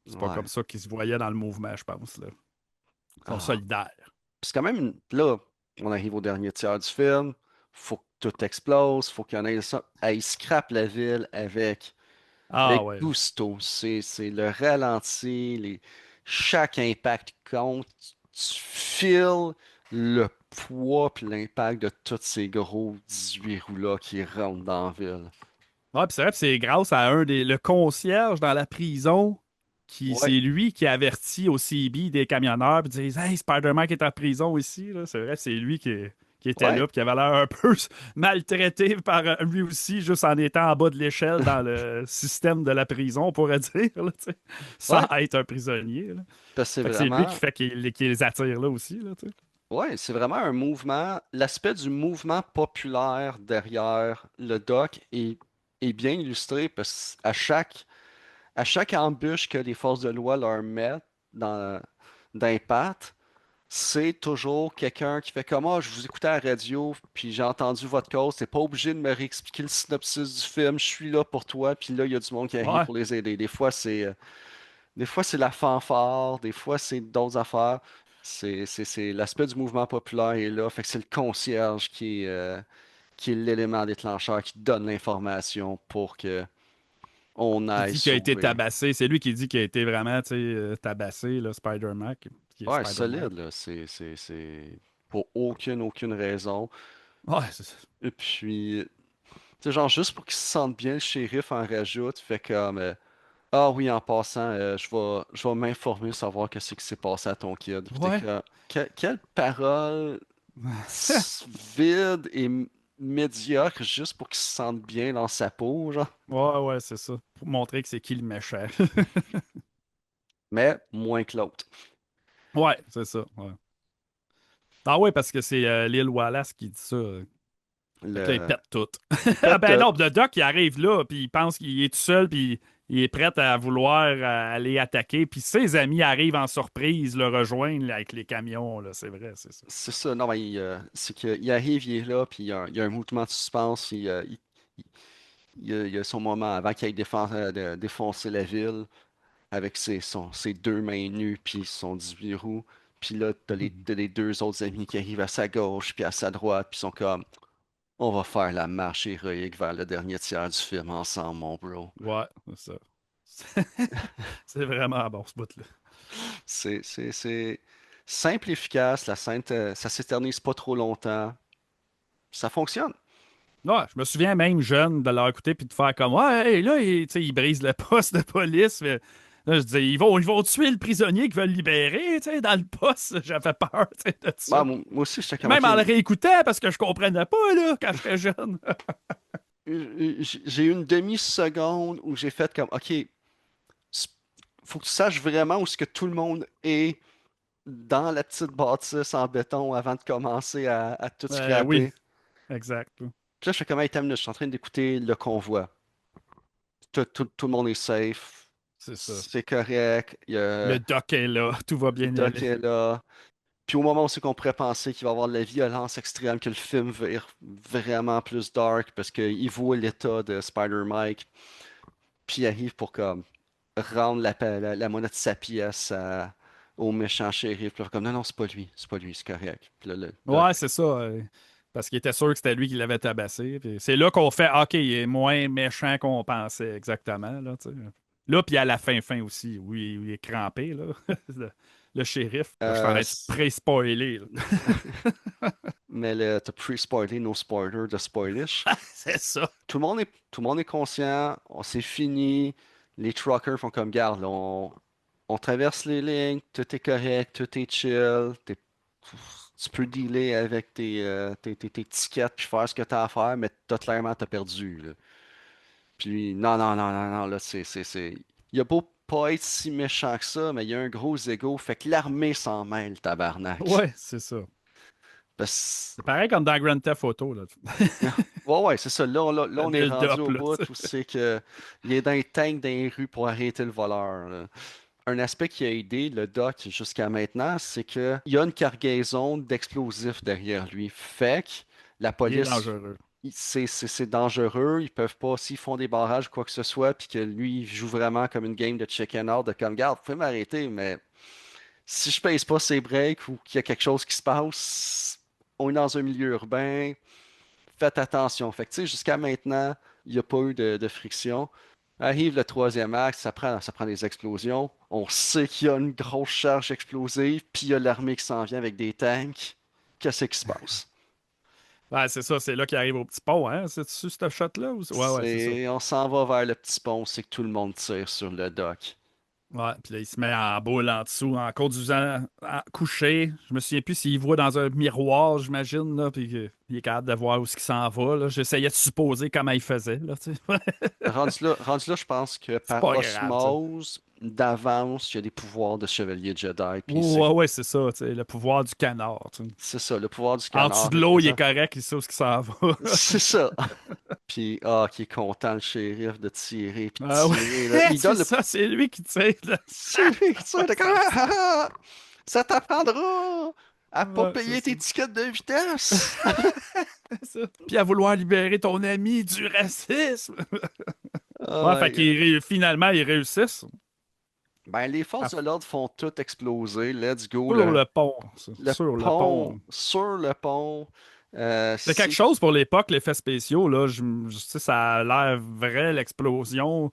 c'est pas ouais. comme ça qu'ils se voyaient dans le mouvement, je pense, là. Ils sont Ah. solidaires. Puis c'est quand même, là, on arrive au dernier tiers du film, faut que tout explose, faut qu'il y en ait ça. Ah, il scrape la ville Ah, avec ouais. gusto. C'est le ralenti, chaque impact compte. Tu files le poids puis l'impact de tous ces gros 18 roues-là qui rentrent dans la ville. Ouais, puis c'est vrai, puis c'est grâce à le concierge dans la prison c'est Ouais, lui qui avertit au CB des camionneurs puis dit Hey, Spider-Man est en prison ici. Là. C'est vrai, c'est lui qui était ouais, là puis qui avait l'air un peu maltraité par lui aussi, juste en étant en bas de l'échelle dans le système de la prison, on pourrait dire, là, tu sais, sans ouais, être un prisonnier. Là. parce que c'est Fait que c'est lui qui vraiment, fait qu'il les attire là aussi. Là, tu sais. ouais, c'est vraiment un mouvement. L'aspect du mouvement populaire derrière le doc est bien illustré parce à chaque embûche que les forces de loi leur mettent dans, d'impact, c'est toujours quelqu'un qui fait comme ah, je vous écoutais à la radio, puis j'ai entendu votre cause. T'es pas obligé de me réexpliquer le synopsis du film. Je suis là pour toi. Puis là, il y a du monde qui arrive Ouais. pour les aider. Des fois, c'est la fanfare, des fois, c'est d'autres affaires. C'est l'aspect du mouvement populaire est là. Fait que c'est le concierge qui est l'élément déclencheur qui donne l'information pour que on Qui aille dit qu'il a été sauver. tabassé. C'est lui qui dit qu'il a été vraiment tu sais, tabassé, là, Spider-Man, qui est Ouais, Spider-Man. solide, là. C'est pour aucune raison. Ouais, c'est ça. Et puis, tu sais, genre, juste pour qu'il se sente bien, le shérif en rajoute, fait comme, ah oui, en passant, je vais m'informer, savoir qu'est-ce qui s'est passé à ton kid. Puis t'es Ouais. comme, quelle parole vide et médiocre juste pour qu'il se sente bien dans sa peau, genre. Ouais, ouais, c'est ça. Pour montrer que c'est qui le méchant. Mais moins que l'autre. Ouais, c'est ça. Ouais. Ah ouais, parce que c'est Lil Wallace qui dit ça. Fait que là, il Le... pète tout. Il Ah pète ben tout. non, le doc, il arrive là, puis il pense qu'il est tout seul, puis il est prêt à vouloir aller attaquer. Puis ses amis arrivent en surprise, le rejoindre là, avec les camions, là. C'est vrai, c'est ça. C'est ça, non, mais c'est qu'il arrive, il est là, puis il y a un mouvement de suspense, il y a son moment avant qu'il aille défoncer la ville avec ses deux mains nues, puis son 18 roues. Puis là, t'as les deux autres amis qui arrivent à sa gauche, puis à sa droite, puis sont comme, on va faire la marche héroïque vers le dernier tiers du film ensemble, mon bro. Ouais, c'est ça. C'est vraiment bon, ce bout-là. C'est simple, efficace, la scène, ça s'éternise pas trop longtemps, ça fonctionne. Ouais, je me souviens même jeune de leur écouter puis de faire comme Ouais, hey, là, tu sais, ils brisent le poste de police. Mais là, je dis, ils vont tuer le prisonnier qu'ils veulent libérer, tu sais, dans le poste. J'avais peur, tu sais, de Bah, ça. moi aussi, j'étais Puis comme, même ok, en le réécoutant, parce que je comprenais pas, là, quand j'étais jeune. j'ai eu une demi-seconde où j'ai fait comme, ok, faut que tu saches vraiment où est-ce que tout le monde est dans la petite bâtisse en béton avant de commencer à tout Oui, scraper. exact. Puis là, je fais comme, hey, je suis en train d'écouter le convoi. Tout le monde est safe. C'est ça. C'est correct. Le doc est là, tout va Le bien doc aller. est là. Puis au moment où c'est qu'on pourrait penser qu'il va y avoir de la violence extrême, que le film va être vraiment plus dark parce qu'il voit l'état de Spider-Mike, puis il arrive pour comme rendre la monnaie de sa pièce au méchant shérif. Puis là, comme non, non, c'est pas lui, c'est correct. Puis là, le Ouais, doc. c'est ça. Parce qu'il était sûr que c'était lui qui l'avait tabassé. Puis c'est là qu'on fait, OK, il est moins méchant qu'on pensait exactement. Là, tu sais. Là, puis à la fin aussi, oui, il est crampé, là. Le shérif. Là, je suis en Euh, train de c- pré-spoiler. Là. mais t'as pre-spoilé nos spoilers de spoilish. C'est ça. Tout le monde est conscient, c'est fini. Les truckers font comme garde, là, on traverse les lignes, tout est correct, tout est chill. Tu peux dealer avec tes tickets puis faire ce que t'as à faire, mais clairement t'as perdu, là. Puis non, non, non, non, non, là, Il a beau pas être si méchant que ça, mais il y a un gros ego, fait que l'armée s'en mêle, tabarnak. Ouais, c'est ça. Parce... C'est pareil comme dans Grand Theft Auto. Là. Ouais, ouais, c'est ça. Là, Le on est rendu build-up, au là. bout où c'est que il est dans les tanks dans les rues pour arrêter le voleur, là. Un aspect qui a aidé le doc jusqu'à maintenant, c'est que il y a une cargaison d'explosifs derrière lui. Fait que la Il est police, dangereux. c'est dangereux. Ils peuvent pas, s'ils font des barrages ou quoi que ce soit, puis que lui, il joue vraiment comme une game de chicken out, de comme, garde, vous pouvez m'arrêter, mais si je pèse pas ses breaks ou qu'il y a quelque chose qui se passe, on est dans un milieu urbain, faites attention. Fait que, tu sais, jusqu'à maintenant, il n'y a pas eu de friction. Arrive le troisième acte, ça prend des explosions. On sait qu'il y a une grosse charge explosive, puis il y a l'armée qui s'en vient avec des tanks. Qu'est-ce qui se passe? Ouais, c'est ça, c'est là qu'il arrive au petit pont, hein? C'est-tu ce shot-là? Ouais, ouais, c'est ça. On s'en va vers le petit pont, c'est que tout le monde tire sur le dock. Ouais, puis là, il se met en boule en dessous, en conduisant, couché. Je me souviens plus s'il voit dans un miroir, j'imagine, là, puis qu'il est capable de voir où ce qu'il s'en va, là. J'essayais de supposer comment il faisait, là, tu sais. Rendu là, je pense que C'est par pas grave, tu sais. osmose, d'avance, il y a des pouvoirs de chevalier Jedi, puis Ouais, ouais, c'est ça, tu sais, le pouvoir du canard, tu sais. c'est ça, le pouvoir du En dessous canard de l'eau, il est représente. correct, il sait où ce qu'il s'en va. C'est ça. Puis, qui est content, le shérif, de tirer, puis de Ah ouais, tirer, là. Il c'est donne le... ça, c'est lui qui tire, là. C'est lui qui tire, t'es comme, ça t'apprendra à pas Ouais, c'est payer ça. tes tickets de vitesse. C'est ça. Puis à vouloir libérer ton ami du racisme. Oh Ouais, fait my God. finalement, ils réussissent. Ben, les forces de l'ordre font tout exploser. Let's go. Sur le pont. Le Sur le pont, pont. sur le pont, C'est quelque c'est chose pour l'époque, l'effet spéciaux, là. Tu sais, ça a l'air vrai, l'explosion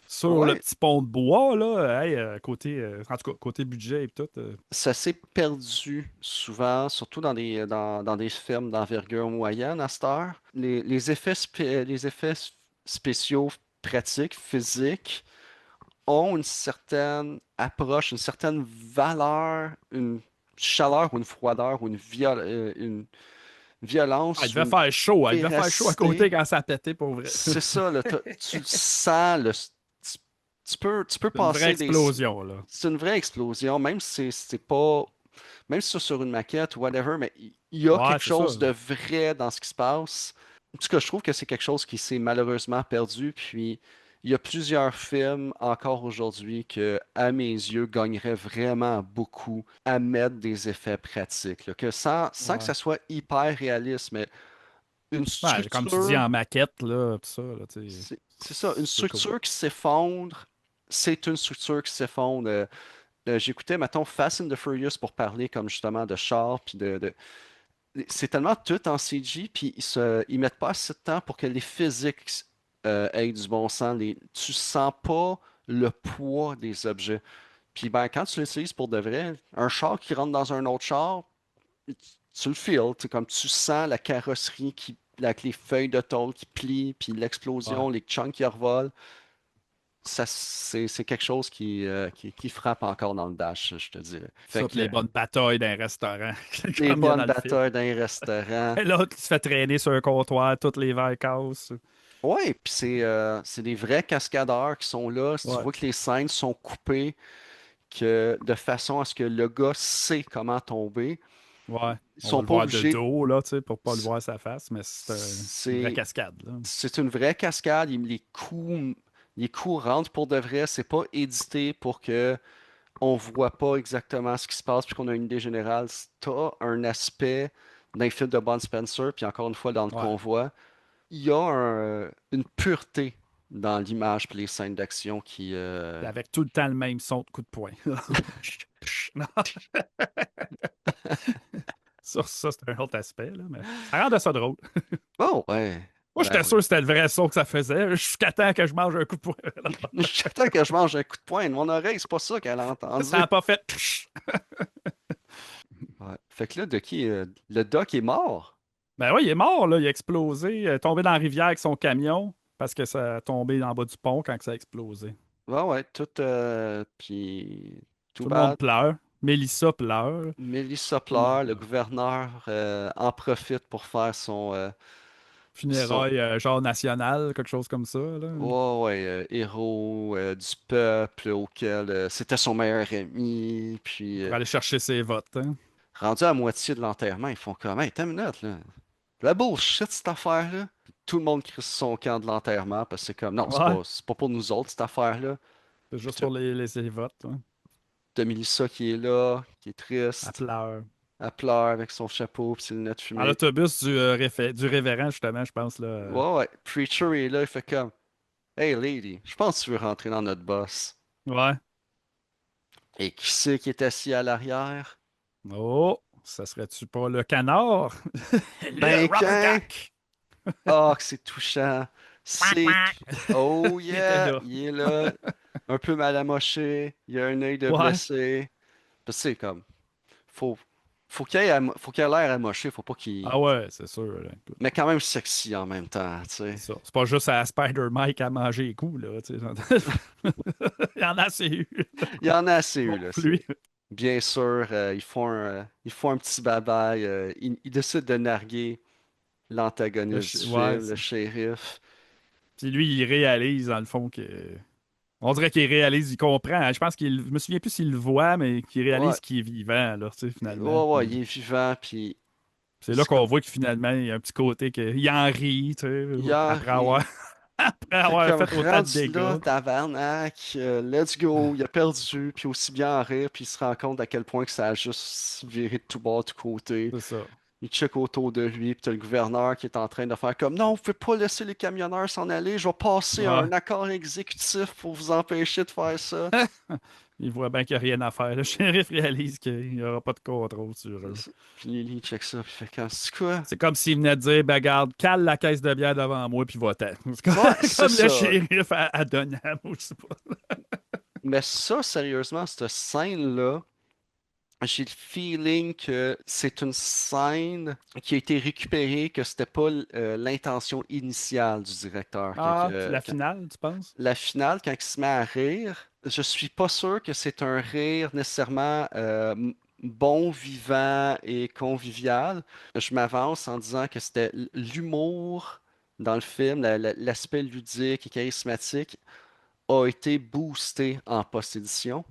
sur le ouais, petit pont de bois, là. Hey, en tout cas, côté budget et tout. ça s'est perdu souvent, surtout dans des films d'envergure moyenne à cette heure. Les effets spéciaux pratiques, physiques, ont une certaine approche, une certaine valeur, une chaleur ou une froideur ou une Ah, il violence ou devait une faire chaud, hein. Il devait faire chaud à côté véracité. quand ça a pété pour vrai. C'est ça, là, tu le sens, tu, tu peux C'est une vraie passer des... explosion, là. C'est une vraie explosion, même si c'est pas... Même si c'est sur une maquette ou whatever, mais il y a Ouais, quelque c'est ça. chose de vrai dans ce qui se passe. En tout cas, je trouve que c'est quelque chose qui s'est malheureusement perdu, puis il y a plusieurs films encore aujourd'hui que, à mes yeux, gagneraient vraiment beaucoup à mettre des effets pratiques, là, que sans que Ouais. ça soit hyper réaliste, mais une Ouais, comme tu dis, structure, en maquette, là, tout ça, là, tu sais. c'est ça, une C'est cool. structure qui s'effondre, c'est une structure qui s'effondre. J'écoutais, mettons, Fast and the Furious pour parler comme justement de char, puis c'est tellement tout en CG, puis ils mettent pas assez de temps pour que les physiques aient du bon sens. Tu sens pas le poids des objets. Puis ben, quand tu l'utilises pour de vrai, un char qui rentre dans un autre char, tu le feels, comme tu sens la carrosserie avec les feuilles de tôle qui plient, puis Ouais. l'explosion, les chunks qui revolent. Ça, c'est quelque chose qui frappe encore dans le dash, je te dirais. Fait Ça, puis que les bonnes batailles d'un restaurant, les comme il y a bonnes dans le film. batailles dans les restaurants. Et l'autre qui se fait traîner sur un comptoir, toutes les verres cassent. Ouais, puis c'est des vrais cascadeurs qui sont là. Si tu Ouais. vois que les scènes sont coupées, que de façon à ce que le gars sait comment tomber. Ouais. Ils On va sont le pas voir de obligés. dos, là, tu sais, pour pas le C'est voir sa face, mais c'est une vraie c'est cascade, là. c'est une vraie cascade. Les coups rentrent pour de vrai. C'est pas édité pour que on voit pas exactement ce qui se passe puis qu'on a une idée générale. T'as un aspect d'un film de Bud Spencer, puis encore une fois dans le Ouais. convoi, il y a une pureté dans l'image puis les scènes d'action qui Puis avec tout le temps le même son de coup de poing. Non, ça, c'est un autre aspect, là, mais ça rend de ça drôle. Oh ouais. Moi, Ben j'étais oui. sûr que c'était le vrai son que ça faisait. Jusqu'à temps que je mange un coup de poing. J'attends que je mange un coup de poing de mon oreille, c'est pas ça qu'elle a Ça entendu. n'a pas fait. Ouais. Fait que là, le Doc est mort. Ben oui, il est mort, là. Il a explosé. Il est tombé dans la rivière avec son camion parce que ça a tombé en bas du pont quand ça a explosé. Ouais, ouais, tout, puis tout Tout le monde bad. pleure. Mélissa pleure. Melissa Tout le monde pleure, le pleure. gouverneur en profite pour faire son Funérailles, genre national, quelque chose comme ça, là. ouais, ouais, héros du peuple auquel c'était son meilleur ami. Puis Pour aller chercher ses votes, hein. rendu à moitié de l'enterrement, ils font comme, hey, t'as une minute, là. La bullshit, cette affaire-là. Tout le monde crie sur son camp de l'enterrement parce que c'est comme, non, c'est Ouais. pas, c'est pas pour nous autres, cette affaire-là. C'est Puis juste pour les votes, hein. t'as Melissa qui est là, qui est Elle triste. pleure. Elle pleure avec son chapeau et ses lunettes Dans fumées. l'autobus du révérend, justement, je pense, là. Ouais, ouais. Preacher est là, il fait comme, hey lady, je pense que tu veux rentrer dans notre boss. Ouais. Et qui c'est qui est assis à l'arrière? Oh, ça serait-tu pas le canard? Le Ben rubber quand? duck! Oh, que c'est touchant. Quack, C'est... quack. Oh Il était yeah, là. il est là, un peu mal amoché, il a un œil de Ouais. blessé. Parce que c'est comme, faut, faut qu'il ait l'air amoché, faut pas qu'il... Ah ouais, c'est sûr, là. Écoute, Mais quand même sexy en même temps, tu sais. c'est ça. C'est pas juste à Spider-Mike à manger les coups, là. Tu sais. Il y en a assez eu. Il y en a assez eu, Non là. plus. Bien sûr, ils font un petit babaille. Ils décident de narguer l'antagoniste du Ouais. film, le shérif. Puis lui, il réalise, dans le fond, que. On dirait qu'il réalise, il comprend. Je pense qu'il. Je me souviens plus s'il le voit, mais qu'il Ouais, réalise qu'il est vivant, là, tu sais, finalement. ouais, ouais, Puis il est vivant, puis c'est là c'est qu'on comme, voit que finalement, il y a un petit côté qu'il en rit, tu sais, il en après avoir, rit. après Il fait avoir comme fait autant de rendu là, dégâts. tabarnak, let's go. Il a perdu, puis aussi bien en rire, puis il se rend compte à quel point que ça a juste viré de tout bord, de tout côté. C'est ça. Il check autour de lui, puis t'as le gouverneur qui est en train de faire comme non, vous pouvez pas laisser les camionneurs s'en aller, je vais passer Ouais. un accord exécutif pour vous empêcher de faire ça. Il voit bien qu'il n'y a rien à faire. Le shérif réalise qu'il n'y aura pas de contrôle sur eux. Puis Lily il check ça, puis il fait comme c'est quoi? C'est comme s'il venait de dire, ben garde, cale la caisse de bière devant moi, puis va-t'en. C'est comme, Ouais, c'est comme le ça. shérif à Dunham, ou je sais pas. Mais ça, sérieusement, cette scène-là, j'ai le feeling que c'est une scène qui a été récupérée, que c'était pas l'intention initiale du directeur. Ah, la finale, tu penses? La finale, quand il se met à rire, je suis pas sûr que c'est un rire nécessairement bon, vivant et convivial. Je m'avance en disant que c'était l'humour dans le film, l'aspect ludique et charismatique a été boosté en post-édition.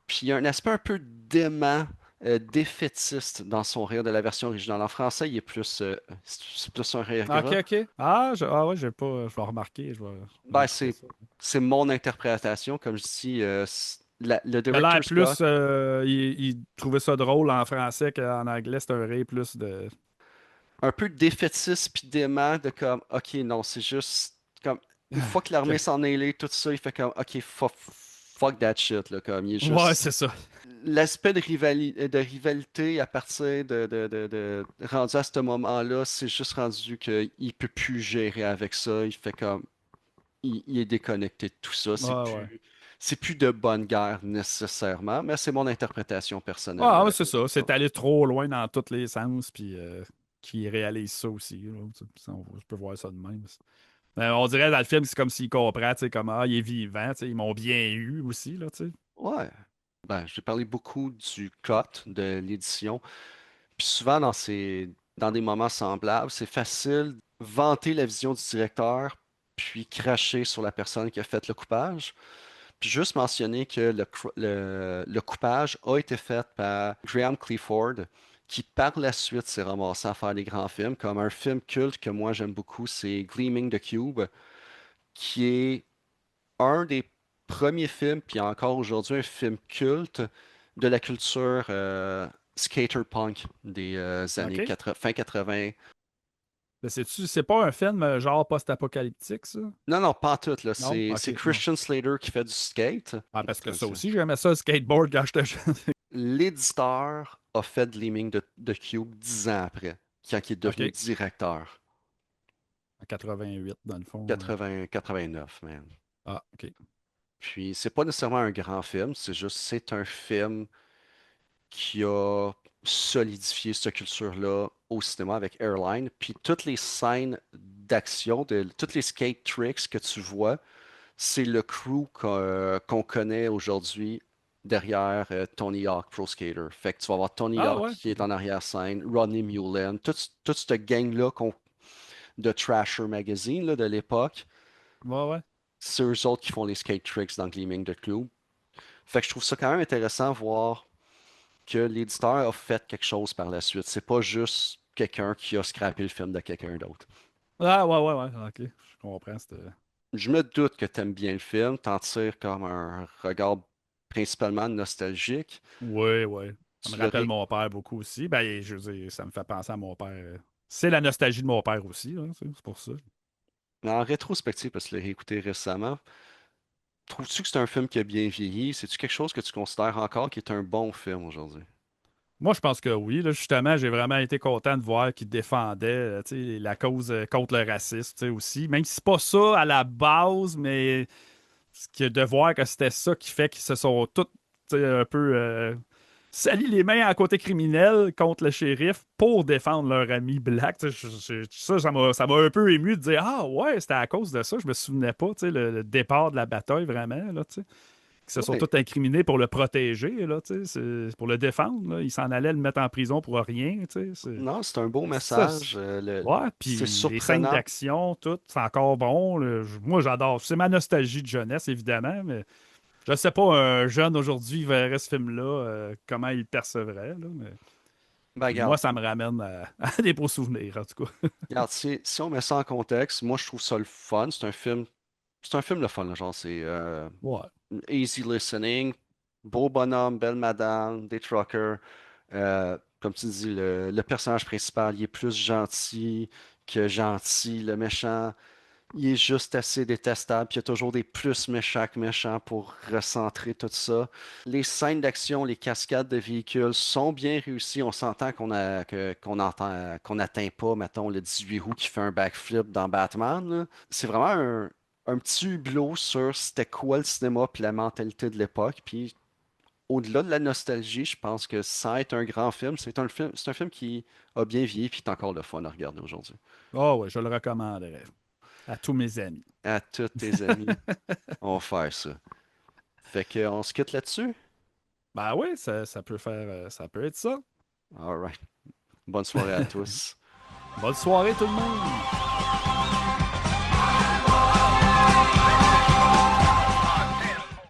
Puis il y a un aspect un peu dément, défaitiste dans son rire de la version originale. En français, il est c'est plus un rire Ah, OK, gras. OK. Ah ouais, j'ai pas. Je vais remarquer, je vais Ben, écouter c'est, ça. c'est mon interprétation. Comme je dis, le Il a l'air director Scott, plus. Il trouvait ça drôle en français qu'en anglais, c'est un rire plus de. un peu défaitiste puis dément de comme, ok, non, c'est juste comme, une fois que l'armée OK. s'en est allée, tout ça, il fait comme, ok, fuck that shit, là, comme, il est Ouais, juste. c'est ça. L'aspect de rivalité à partir rendu à ce moment-là, c'est juste rendu qu'il peut plus gérer avec ça. Il fait comme, il est déconnecté de tout ça. C'est Ouais, ouais. plus, c'est plus de bonne guerre nécessairement, mais c'est mon interprétation personnelle de Ah, ouais, la c'est chose. ça. C'est allé trop loin dans tous les sens, puis qui réalise ça aussi, là. Tu sais, je peux voir ça de même. On dirait dans le film, c'est comme s'il comprend, tu sais, comme, ah, il est vivant, tu sais, ils m'ont bien eu aussi, là, tu sais. Ouais. Ben, j'ai parlé beaucoup du cut de l'édition. Puis souvent dans des moments semblables, c'est facile de vanter la vision du directeur, puis cracher sur la personne qui a fait le coupage. Puis juste mentionner que le coupage a été fait par Graham Clifford, qui par la suite s'est ramassé à faire des grands films, comme un film culte que moi j'aime beaucoup, c'est Gleaming the Cube, qui est un des premiers films, puis encore aujourd'hui un film culte de la culture skater punk des années OK? 80, fin 80. Ben, c'est pas un film genre post-apocalyptique, ça? Non, non, pas en tout, là. Non? C'est OK, non. Christian Slater qui fait du skate. Ah, parce que Comme ça ça. aussi, j'aimais ça, le skateboard quand j'étais jeune. L'éditeur a fait Gleaming de Cube 10 ans après, quand il est devenu OK. directeur. En 88, dans le fond. 80, 89, man. Ah, OK. Puis, c'est pas nécessairement un grand film, c'est juste, c'est un film qui a solidifié cette culture-là au cinéma avec Airline. Puis, toutes les scènes d'action, toutes les skate tricks que tu vois, c'est le crew qu'on connaît aujourd'hui derrière Tony Hawk Pro Skater. Fait que tu vas voir Tony Ah, Hawk ouais. qui est OK. en arrière-scène, Rodney Mullen, toute cette gang-là de Trasher Magazine là, de l'époque, Ouais, ouais. c'est eux autres qui font les skate tricks dans Gleaming the Cube. Fait que je trouve ça quand même intéressant de voir que l'éditeur a fait quelque chose par la suite. C'est pas juste quelqu'un qui a scrappé le film de quelqu'un d'autre. Ah, ouais, ouais, ouais. OK. Je comprends. Je me doute que t'aimes bien le film, t'en tires comme un regard principalement nostalgique. Oui, oui. Ça me Tu rappelle l'aurais, mon père beaucoup aussi. Ben, je veux dire, ça me fait penser à mon père. C'est la nostalgie de mon père aussi, là, c'est pour ça. en rétrospective, parce que tu l'as réécouté récemment, trouves-tu que c'est un film qui a bien vieilli? C'est-tu quelque chose que tu considères encore qui est un bon film aujourd'hui? Moi, je pense que oui. Là, justement, j'ai vraiment été content de voir qu'il défendait tu sais, la cause contre le racisme tu sais, aussi. Même si c'est pas ça à la base, mais de voir que c'était ça qui fait qu'ils se sont tous tu sais, un peu sali les mains à côté criminel contre le shérif pour défendre leur ami black. Tu sais, ça m'a un peu ému de dire ah ouais, c'était à cause de ça. Je me souvenais pas, tu sais, le départ de la bataille vraiment. Là, tu sais. Ils se sont Ouais. tous incriminés pour le protéger, là, tu sais, pour le défendre. Là. Ils s'en allaient le mettre en prison pour rien. Tu sais, Non, c'est un beau ça, message. ouais, C'est puis les scènes surprenant. d'action, tout, c'est encore bon. Là. Moi, j'adore. C'est ma nostalgie de jeunesse, évidemment, mais je sais pas, un jeune aujourd'hui verrait ce film-là, comment il le percevrait. Là, mais Ben, moi, regarde, ça me ramène à des beaux souvenirs, en tout cas. regarde, si on met ça en contexte, moi je trouve ça le fun. C'est un film le fun, là, genre c'est Ouais. easy listening, beau bonhomme, belle madame, des truckers. Comme tu dis, le personnage principal, il est plus gentil que gentil. Le méchant, il est juste assez détestable. Puis il y a toujours des plus méchants que méchants pour recentrer tout ça. Les scènes d'action, les cascades de véhicules sont bien réussies. On s'entend qu'on n'atteint pas, mettons, le 18 roues qui fait un backflip dans Batman, là. C'est vraiment un petit hublot sur c'était quoi le cinéma puis la mentalité de l'époque. Puis au-delà de la nostalgie, je pense que sans être un grand film, c'est un film qui a bien vieilli puis est encore le fun à regarder aujourd'hui. Oh, ouais, je le recommanderais à tous mes amis. À tous tes amis, on va faire ça. Fait que on se quitte là-dessus. Ben oui, ça peut faire, ça peut être ça. All right. Bonne soirée à tous. Bonne soirée, tout le monde!